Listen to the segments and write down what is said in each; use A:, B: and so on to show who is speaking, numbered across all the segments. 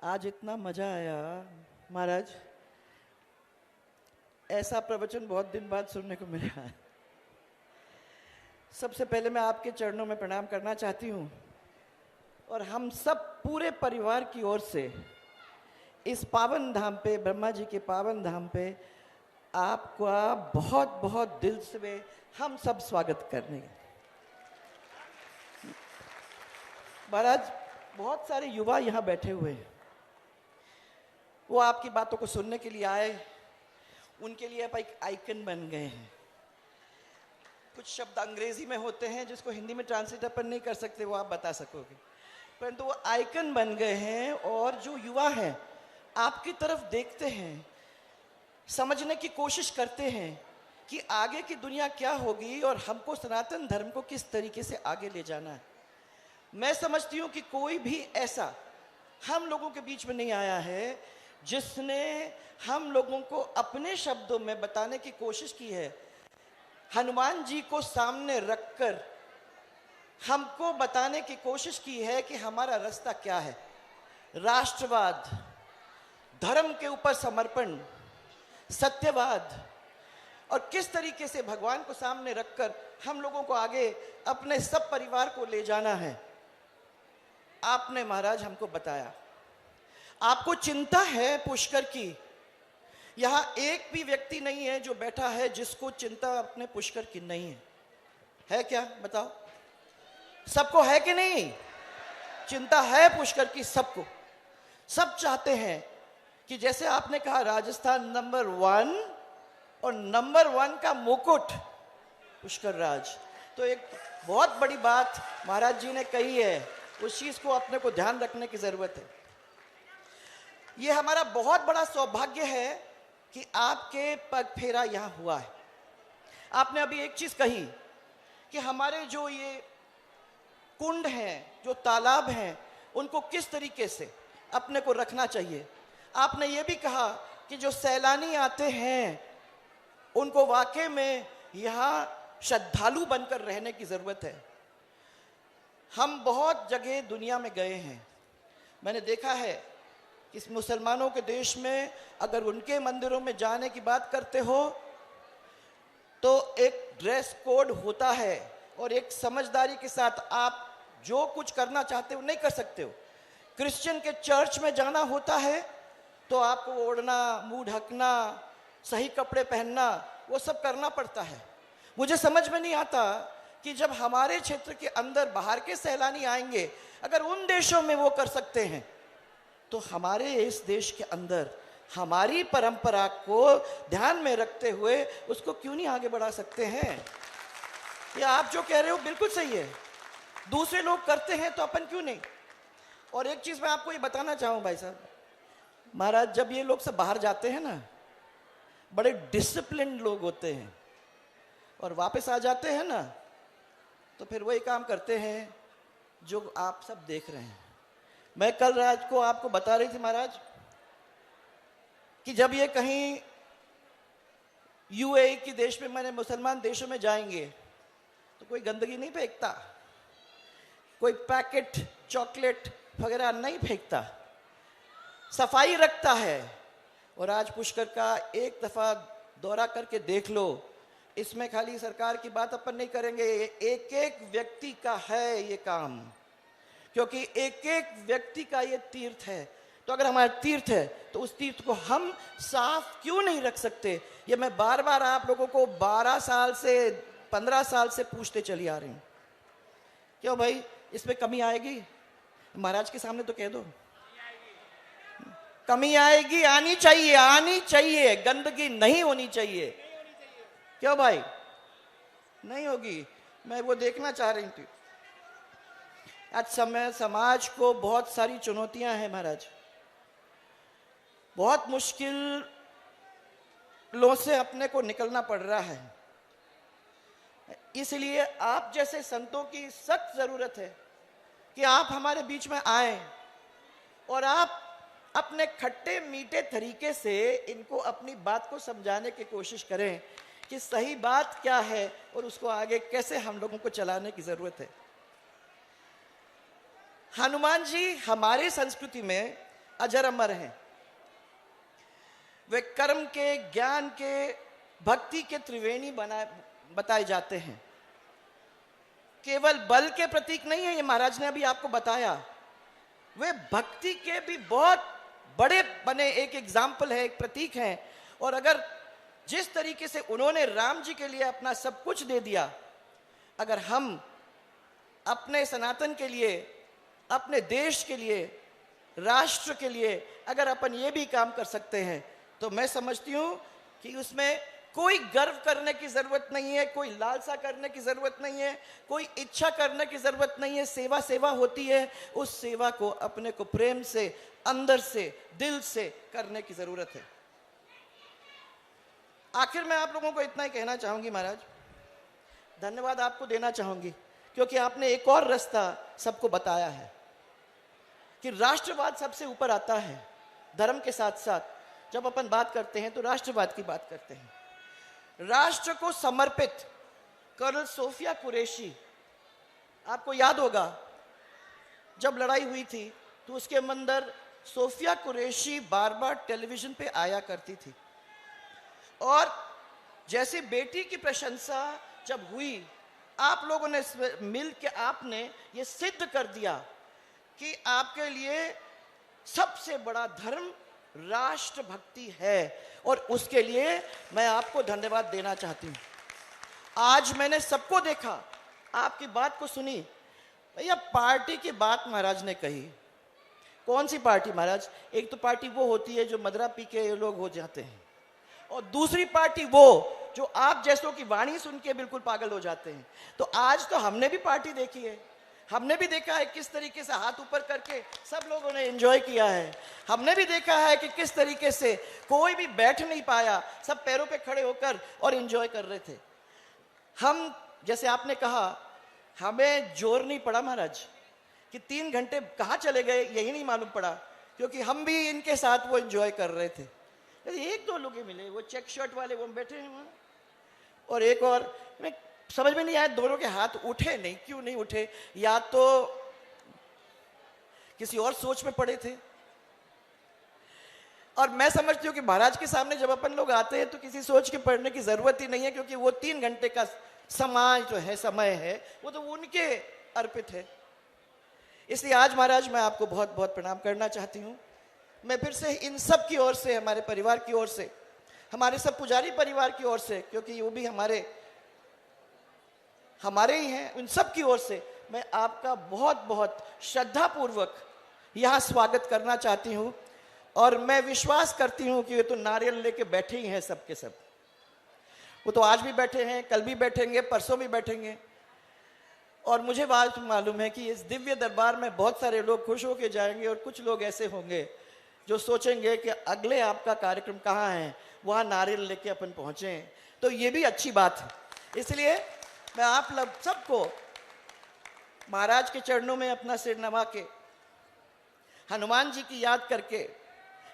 A: आज इतना मजा आया महाराज, ऐसा प्रवचन बहुत दिन बाद सुनने को मिला है। सबसे पहले मैं आपके चरणों में प्रणाम करना चाहती हूँ और हम सब पूरे परिवार की ओर से इस पावन धाम पे, ब्रह्मा जी के पावन धाम पे आपका बहुत बहुत दिल से हम सब स्वागत करने। महाराज, बहुत सारे युवा यहाँ बैठे हुए हैं, वो आपकी बातों को सुनने के लिए आए, उनके लिए आप एक आइकन बन गए हैं। कुछ शब्द अंग्रेजी में होते हैं जिसको हिंदी में ट्रांसलेट अपन नहीं कर सकते, वो आप बता सकोगे, परंतु वो आइकन बन गए हैं। और जो युवा हैं आपकी तरफ देखते हैं, समझने की कोशिश करते हैं कि आगे की दुनिया क्या होगी और हमको सनातन धर्म को किस तरीके से आगे ले जाना है। मैं समझती हूँ कि कोई भी ऐसा हम लोगों के बीच में नहीं आया है जिसने हम लोगों को अपने शब्दों में बताने की कोशिश की है। हनुमान जी को सामने रखकर हमको बताने की कोशिश की है कि हमारा रास्ता क्या है। राष्ट्रवाद, धर्म के ऊपर समर्पण, सत्यवाद, और किस तरीके से भगवान को सामने रखकर हम लोगों को आगे अपने सब परिवार को ले जाना है, आपने महाराज हमको बताया। आपको चिंता है पुष्कर की। यहां एक भी व्यक्ति नहीं है जो बैठा है जिसको चिंता अपने पुष्कर की नहीं है। है क्या? बताओ, सबको है कि नहीं? चिंता है पुष्कर की सबको। सब चाहते हैं कि जैसे आपने कहा राजस्थान नंबर 1 और नंबर 1 का मुकुट पुष्कर राज, तो एक बहुत बड़ी बात महाराज जी ने कही है, उस चीज को अपने को ध्यान रखने की जरूरत है। ये हमारा बहुत बड़ा सौभाग्य है कि आपके पग फेरा यहां हुआ है। आपने अभी एक चीज कही कि हमारे जो ये कुंड हैं, जो तालाब हैं, उनको किस तरीके से अपने को रखना चाहिए। आपने ये भी कहा कि जो सैलानी आते हैं उनको वाकई में यहाँ श्रद्धालु बनकर रहने की जरूरत है। हम बहुत जगह दुनिया में गए हैं, मैंने देखा है कि इस मुसलमानों के देश में अगर उनके मंदिरों में जाने की बात करते हो तो एक ड्रेस कोड होता है और एक समझदारी के साथ आप जो कुछ करना चाहते हो नहीं कर सकते हो। क्रिश्चियन के चर्च में जाना होता है तो आपको ओढ़ना, मुंह ढकना, सही कपड़े पहनना, वो सब करना पड़ता है। मुझे समझ में नहीं आता कि जब हमारे क्षेत्र के अंदर बाहर के सैलानी आएंगे, अगर उन देशों में वो कर सकते हैं तो हमारे इस देश के अंदर हमारी परंपरा को ध्यान में रखते हुए उसको क्यों नहीं आगे बढ़ा सकते हैं। ये आप जो कह रहे हो बिल्कुल सही है, दूसरे लोग करते हैं तो अपन क्यों नहीं। और एक चीज मैं आपको ये बताना चाहूँ भाई साहब, महाराज, जब ये लोग सब बाहर जाते हैं ना, बड़े डिसिप्लिन लोग होते हैं और वापस आ जाते हैं ना तो फिर वही काम करते हैं जो आप सब देख रहे हैं। मैं कल रात को आपको बता रही थी महाराज कि जब ये कहीं यूएई के देश में, मैंने मुसलमान देशों में जाएंगे तो कोई गंदगी नहीं फेंकता, कोई पैकेट चॉकलेट वगैरह नहीं फेंकता, सफाई रखता है। और आज पुष्कर का एक दफा दौरा करके देख लो, इसमें खाली सरकार की बात अपन नहीं करेंगे, एक एक व्यक्ति का है ये काम, क्योंकि एक एक व्यक्ति का ये तीर्थ है। तो अगर हमारा तीर्थ है तो उस तीर्थ को हम साफ क्यों नहीं रख सकते। ये मैं बार बार आप लोगों को 12 साल से 15 साल से पूछते चली आ रही हूं। क्यों भाई, इसमें कमी आएगी? महाराज के सामने तो कह दो, कमी आएगी, आनी चाहिए, आनी चाहिए, गंदगी नहीं होनी चाहिए। क्यों भाई नहीं होगी? मैं वो देखना चाह रही थी। आज समाज को बहुत सारी चुनौतियां हैं महाराज, बहुत मुश्किलों से अपने को निकलना पड़ रहा है। इसलिए आप जैसे संतों की सख्त जरूरत है कि आप हमारे बीच में आए और आप अपने खट्टे मीठे तरीके से इनको अपनी बात को समझाने की कोशिश करें कि सही बात क्या है और उसको आगे कैसे हम लोगों को चलाने की जरूरत है। हनुमान जी हमारे संस्कृति में अजर अमर हैं। वे कर्म के, ज्ञान के, भक्ति के त्रिवेणी बताए जाते हैं। केवल बल के प्रतीक नहीं है, ये महाराज ने अभी आपको बताया, वे भक्ति के भी बहुत बड़े बने एक एग्जाम्पल है, एक प्रतीक है। और अगर जिस तरीके से उन्होंने राम जी के लिए अपना सब कुछ दे दिया, अगर हम अपने सनातन के लिए, अपने देश के लिए, राष्ट्र के लिए अगर अपन ये भी काम कर सकते हैं, तो मैं समझती हूं कि उसमें कोई गर्व करने की जरूरत नहीं है, कोई लालसा करने की जरूरत नहीं है, कोई इच्छा करने की जरूरत नहीं है। सेवा सेवा होती है, उस सेवा को अपने को प्रेम से, अंदर से, दिल से करने की जरूरत है। आखिर मैं आप लोगों को इतना ही कहना चाहूंगी महाराज, धन्यवाद आपको देना चाहूंगी, क्योंकि आपने एक और रास्ता सबको बताया है कि राष्ट्रवाद सबसे ऊपर आता है। धर्म के साथ साथ जब अपन बात करते हैं तो राष्ट्रवाद की बात करते हैं। राष्ट्र को समर्पित कर्नल सोफिया कुरैशी, आपको याद होगा जब लड़ाई हुई थी तो उसके अंदर सोफिया कुरैशी बार बार टेलीविजन पे आया करती थी, और जैसे बेटी की प्रशंसा जब हुई, आप लोगों ने मिल के आपने ये सिद्ध कर दिया कि आपके लिए सबसे बड़ा धर्म राष्ट्रभक्ति है, और उसके लिए मैं आपको धन्यवाद देना चाहती हूँ। आज मैंने सबको देखा, आपकी बात को सुनी। भैया पार्टी की बात महाराज ने कही, कौन सी पार्टी महाराज? एक तो पार्टी वो होती है जो मदरा पी के लोग हो जाते हैं, और दूसरी पार्टी वो जो आप जैसों की वाणी सुन के बिल्कुल पागल हो जाते हैं। तो आज तो हमने भी पार्टी देखी है, हमने भी देखा है किस तरीके से हाथ ऊपर करके सब लोगों ने एंजॉय किया है। हमने भी देखा है कि किस तरीके से कोई भी बैठ नहीं पाया, सब पैरों पे खड़े होकर और एंजॉय कर रहे थे। हम, जैसे आपने कहा, हमें जोर नहीं पड़ा महाराज कि 3 घंटे कहाँ चले गए, यही नहीं मालूम पड़ा, क्योंकि हम भी इनके साथ वो एंजॉय कर रहे थे। एक दो लोग मिले, वो चेक शर्ट वाले, वो बैठे हैं वहाँ, और एक और, मैं समझ में नहीं आया दोनों के हाथ उठे नहीं, क्यों नहीं उठे? या तो किसी और सोच में पड़े थे। और मैं समझती हूँ कि महाराज के सामने जब अपन लोग आते हैं तो किसी सोच के पढ़ने की जरूरत ही नहीं है, क्योंकि वो 3 घंटे का समय है वो तो उनके अर्पित है। इसलिए आज महाराज मैं आपको बहुत बहुत प्रणाम करना चाहती हूँ। मैं फिर से इन सब की ओर से, हमारे परिवार की ओर से, हमारे सब पुजारी परिवार की ओर से, क्योंकि वो भी हमारे ही हैं, उन सब की ओर से मैं आपका बहुत बहुत श्रद्धापूर्वक यहाँ स्वागत करना चाहती हूँ। और मैं विश्वास करती हूँ कि ये तो नारियल लेके बैठे ही हैं सब के सब। वो तो आज भी बैठे हैं, कल भी बैठेंगे, परसों भी बैठेंगे। और मुझे बात मालूम है कि इस दिव्य दरबार में बहुत सारे लोग खुश होके जाएंगे, और कुछ लोग ऐसे होंगे जो सोचेंगे कि अगले आपका कार्यक्रम कहाँ है, वहाँ नारियल लेके अपन पहुँचे। तो ये भी अच्छी बात है। इसलिए मैं आप लोग सबको महाराज के चरणों में अपना सिर नवा के, हनुमान जी की याद करके,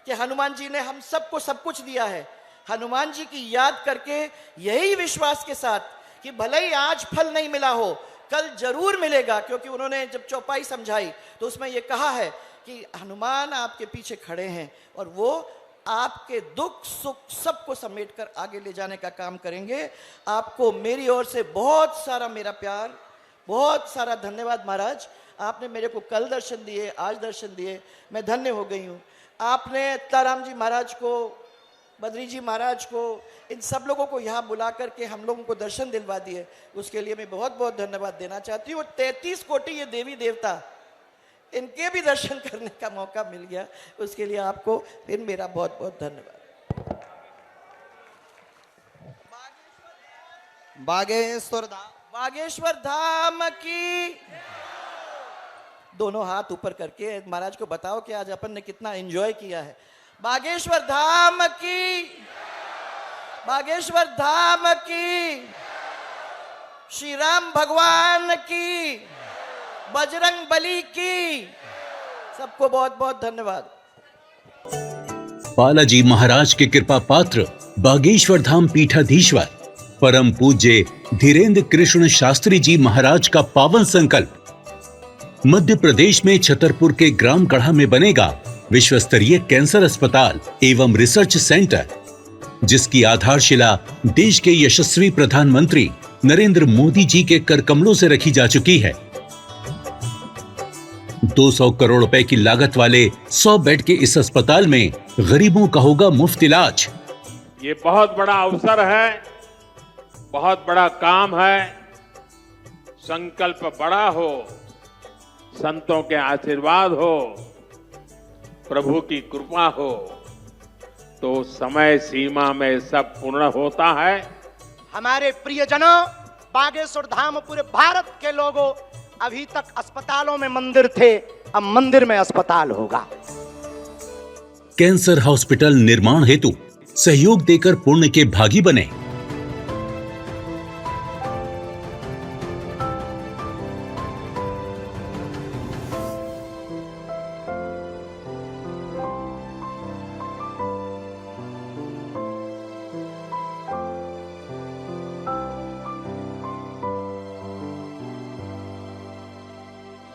A: कि हनुमान जी ने हम सबको सब कुछ दिया है, हनुमान जी की याद करके यही विश्वास के साथ कि भले ही आज फल नहीं मिला हो, कल जरूर मिलेगा, क्योंकि उन्होंने जब चौपाई समझाई तो उसमें यह कहा है कि हनुमान आपके पीछे खड़े हैं और वो आपके दुख सुख सबको समेटकर आगे ले जाने का काम करेंगे। आपको मेरी ओर से बहुत सारा मेरा प्यार, बहुत सारा धन्यवाद महाराज। आपने मेरे को कल दर्शन दिए, आज दर्शन दिए, मैं धन्य हो गई हूँ। आपने ताराम जी महाराज को, बद्री जी महाराज को, इन सब लोगों को यहाँ बुला करके हम लोगों को दर्शन दिलवा दिए, उसके लिए मैं बहुत बहुत धन्यवाद देना चाहती हूँ। 33 कोटि ये देवी देवता, इनके भी दर्शन करने का मौका मिल गया, उसके लिए आपको फिर मेरा बहुत बहुत धन्यवाद। बागेश्वर धाम की, दोनों हाथ ऊपर करके महाराज को बताओ कि आज अपन ने कितना एंजॉय किया है। बागेश्वर धाम की, बागेश्वर धाम की, श्री राम भगवान की, बजरंग बली की, सबको बहुत बहुत धन्यवाद।
B: बालाजी महाराज के कृपा पात्र बागेश्वर धाम पीठाधीश्वर परम पूज्य धीरेन्द्र कृष्ण शास्त्री जी महाराज का पावन संकल्प मध्य प्रदेश में छतरपुर के ग्राम गढ़ा में बनेगा विश्व स्तरीय कैंसर अस्पताल एवं रिसर्च सेंटर, जिसकी आधारशिला देश के यशस्वी प्रधानमंत्री नरेंद्र मोदी जी के कर कमलों से रखी जा चुकी है। 200 करोड़ रुपए की लागत वाले 100 बेड के इस अस्पताल में गरीबों का होगा मुफ्त इलाज।
C: ये बहुत बड़ा अवसर है, बहुत बड़ा काम है। संकल्प बड़ा हो, संतों के आशीर्वाद हो, प्रभु की कृपा हो, तो समय सीमा में सब पूर्ण होता है।
D: हमारे प्रियजनों, बागेश्वर धाम पूरे भारत के लोगों, अभी तक अस्पतालों में मंदिर थे, अब मंदिर में अस्पताल होगा।
B: कैंसर हॉस्पिटल निर्माण हेतु सहयोग देकर पुण्य के भागी बने।